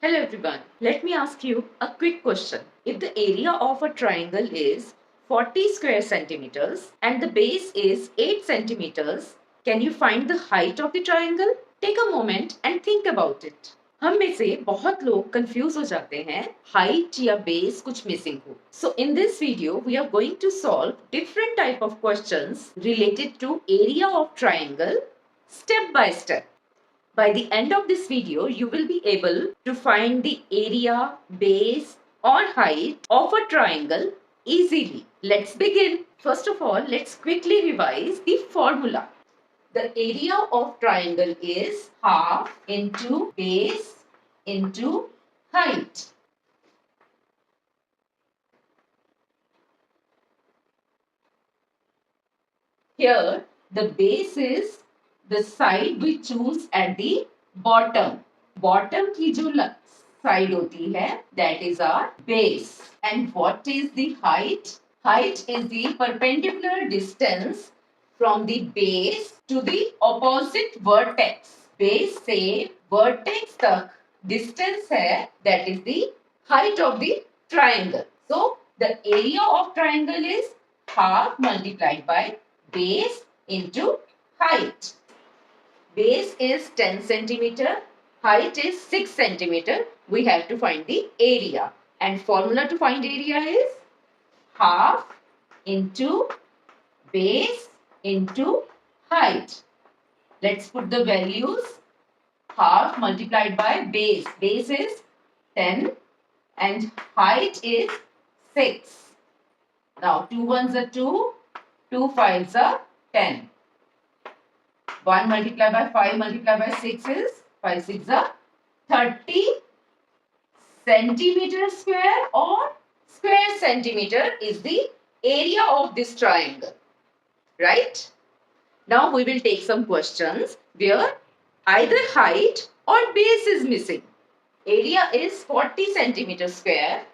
Hello everyone. Let me ask you a quick question. If the area of a triangle is 40 square centimeters and the base is 8 centimeters, can you find the height of the triangle? Take a moment and think about it. हम में से बहुत लोग confuse हो जाते हैं height या base कुछ मिसिंग हो. So in this video we are going to solve different type of questions related to area of triangle step by step. By the end of this video, you will be able to find the area, base or height of a triangle easily. Let's begin. First of all, let's quickly revise the formula. The area of triangle is half into base into height. Here, the base is the side we choose at the bottom. Bottom की जो side होती है, that is our base. And what is the height? Height is the perpendicular distance from the base to the opposite vertex. Base से vertex तक distance है, that is the height of the triangle. So, the area of triangle is half multiplied by base into height. Base is 10 centimeter, height is 6 centimeter. We have to find the area. And formula to find area is half into base into height. Let's put the values. Half multiplied by base. Base is 10 and height is 6. Now 2 ones are 2, 2 fives are 10. 1 multiplied by 5 multiplied by 6 is 5 6 are 30 centimeter square or square centimeter is the area of this triangle. Right? Now we will take some questions where either height or base is missing. Area is 40 centimeter square,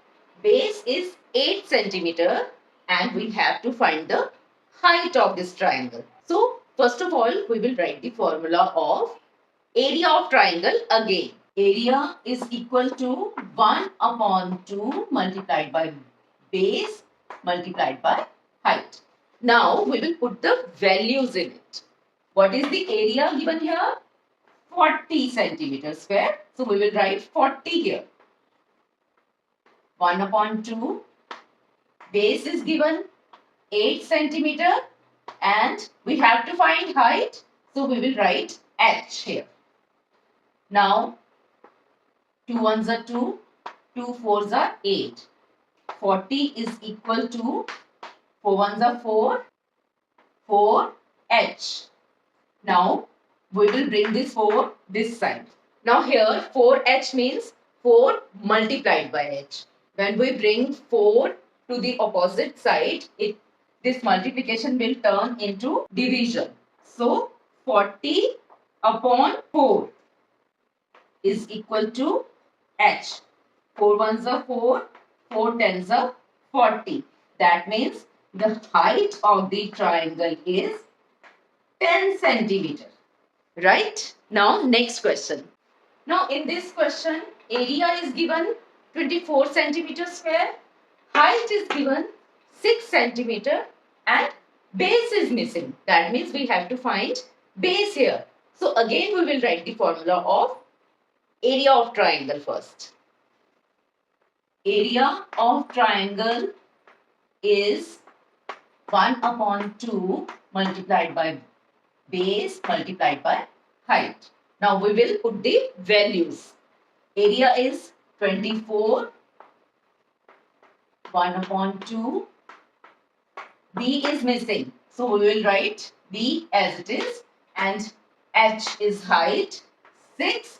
base is 8 centimeter and we have to find the height of this triangle. So, first of all, we will write the formula of area of triangle again. Area is equal to 1 upon 2 multiplied by base multiplied by height. Now, we will put the values in it. What is the area given here? 40 centimeter square. So, we will write 40 here. 1 upon 2. Base is given 8 centimeter and we have to find height. So, we will write h here. Now, 2 ones are 2, 2 fours are 8. 40 is equal to 4 ones are 4, 4h. Now, we will bring this 4 this side. Now here 4h means 4 multiplied by h. When we bring 4 to the opposite side, this multiplication will turn into division. So 40 upon 4 is equal to h. 4 ones are 4, 4 tens are 40. That means the height of the triangle is 10 centimeter. Right? Now next question. Now in this question, area is given 24 centimeter square, height is given 6 centimeter and base is missing. That means we have to find base here. So again we will write the formula of area of triangle first. Area of triangle is 1 upon 2 multiplied by base multiplied by height. Now we will put the values. Area is 24, 1 upon 2. B is missing. So we will write B as it is and H is height 6.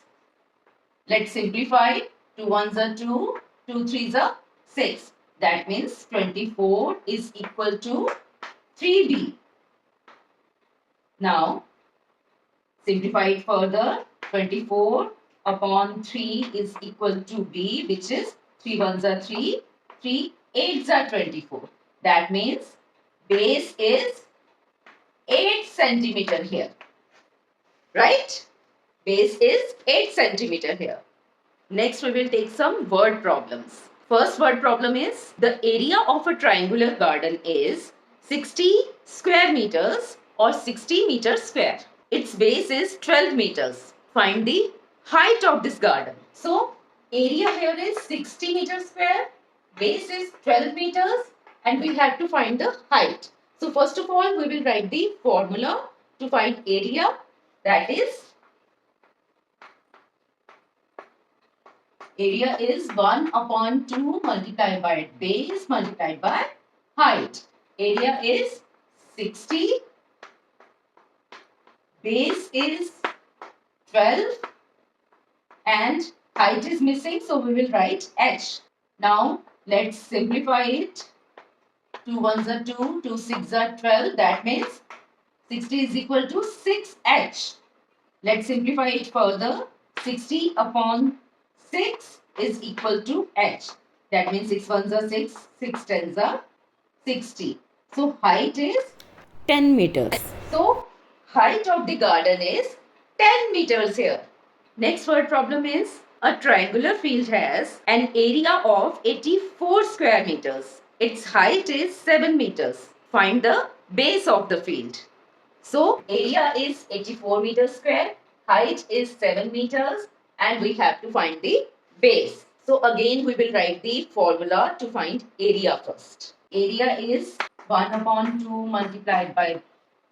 Let's simplify. 2 ones are 2, 2 threes are 6. That means 24 is equal to 3B. Now, simplify it further. 24 upon 3 is equal to B, which is 3 ones are 3, 3 eights are 24. That means base is 8 centimeter here. Right? Base is 8 centimeter here. Next, we will take some word problems. First word problem is the area of a triangular garden is 60 square meters or 60 meters square. Its base is 12 meters. Find the height of this garden. So, area here is 60 meters square, base is 12 meters, and we have to find the height. So, first of all, we will write the formula to find area, that is area is 1 upon 2 multiplied by base multiplied by height. Area is 60. Base is 12. And height is missing, so we will write h. Now, let's simplify it. 2 ones are 2, 2 6 are 12. That means 60 is equal to 6h. Let's simplify it further. 60 upon 6 is equal to h. That means 6 ones are 6, 6 tens are 60. So height is 10 meters. So height of the garden is 10 meters here. Next word problem is a triangular field has an area of 84 square meters. Its height is 7 meters. Find the base of the field. So area is 84 meters square, height is 7 meters, and we have to find the base. So again we will write the formula to find area first. Area is 1 upon 2 multiplied by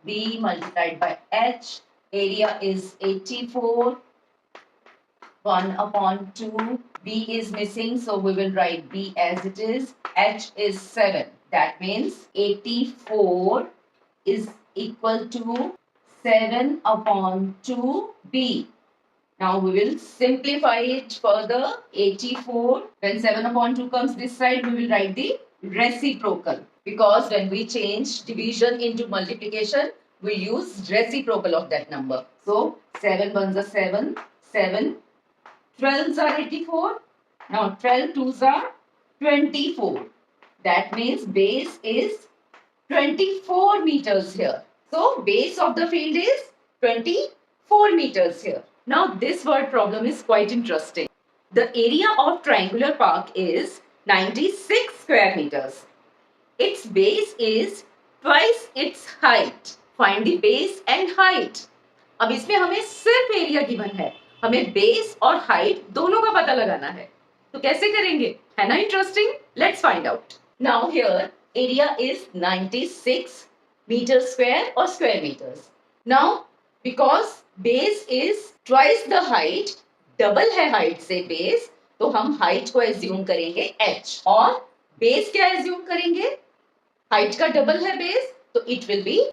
B multiplied by H. Area is 84. 1 upon 2. B is missing, so we will write B as it is. H is 7. That means 84 is equal to 7 upon 2B. Now we will simplify it further. 84. When 7 upon 2 comes this side, we will write the reciprocal. Because when we change division into multiplication, we use reciprocal of that number. So 7 ones are 7. 7. 12s are 84. Now 12 twos are 24. That means base is 24 meters here. So base of the field is 24 meters here. Now this word problem is quite interesting. The area of triangular park is 96 square meters. Its base is twice its height. Find the base and height. अब इसमें हमें सिर्फ area given है, हमें base और height दोनों का पता लगाना है. तो कैसे करेंगे? है ना interesting? Let's find out. Now here area is 96 meters square or square meters. Now, because base is twice the height, double है height से base, तो हम height को assume करेंगे h और base क्या assume करेंगे? Height का double है base, तो it will be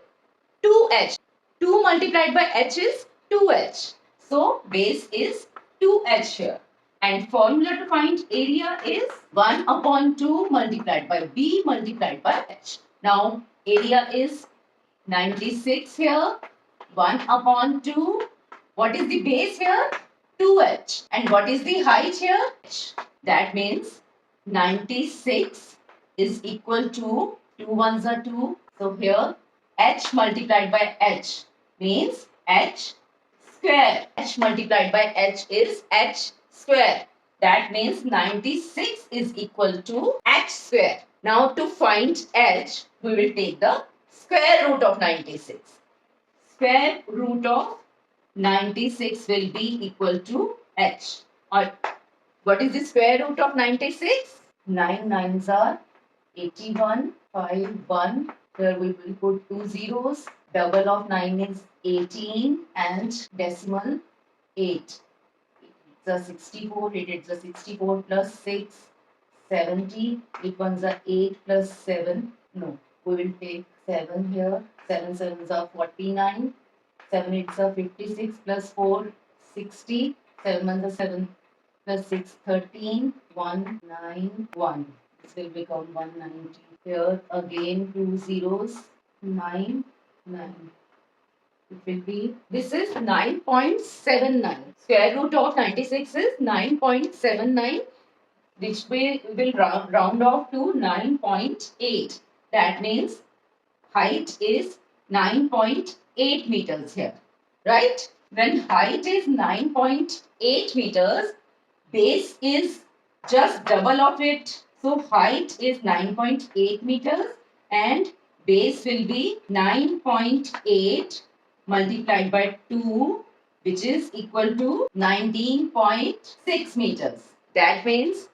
2h. 2 multiplied by h is 2h. So, base is 2h here. And formula to find area is 1 upon 2 multiplied by B multiplied by H. Now, area is 96 here. 1 upon 2. What is the base here? 2H. And what is the height here? H. That means 96 is equal to 2 ones are 2. So, here H multiplied by H means H square. H multiplied by H is H square. That means 96 is equal to h square. Now to find h, we will take the square root of 96. Square root of 96 will be equal to h. Or what is the square root of 96? 9 nines are 81, 5, 1. Here we will put 2 zeros. Double of 9 is 18 and decimal 8. It's a 64, it's a 64 plus 6, 70. 8 ones are 8 plus 7. No, we will take 7 here. 7 sevens are 49. 7 eights are 56 plus 4, 60. 7 ones are 7 plus 6, 13. 1, 9, 1. This will become 190. Here again 2 zeros. 9, 9. It will be, this is 9.79. Square root of 96 is 9.79, which we will round off to 9.8. That means height is 9.8 meters here. Right? When height is 9.8 meters, base is just double of it. So height is 9.8 meters and base will be 9.8 multiplied by 2, which is equal to 19.6 meters. That means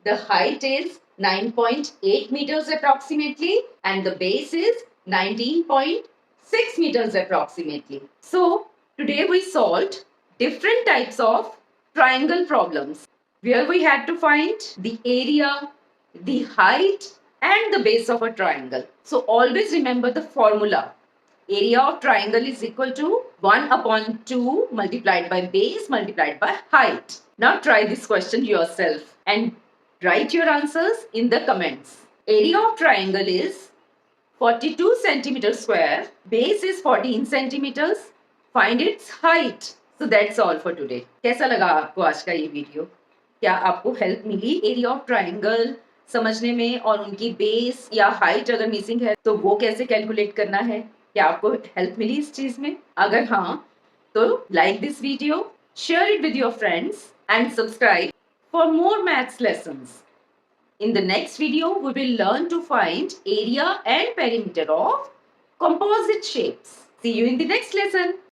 the height is 9.8 meters approximately and the base is 19.6 meters approximately. So today we solved different types of triangle problems where we had to find the area, the height and the base of a triangle. So always remember the formula. Area of triangle is equal to 1 upon 2 multiplied by base multiplied by height. Now try this question yourself and write your answers in the comments. Area of triangle is 42 centimeters square. Base is 14 centimeters. Find its height. So that's all for today. कैसा लगा आपको आज का ये video? क्या आपको help मिली area of triangle समझने में और उनकी बेस या हाइट अगर मिसिंग है तो वो कैसे कैलकुलेट करना है? क्या आपको हेल्प मिली इस चीज में? अगर हाँ तो like this video, share it with your friends and subscribe for more maths lessons. In the next video, we will learn to find area and perimeter of composite shapes. See you in the next lesson.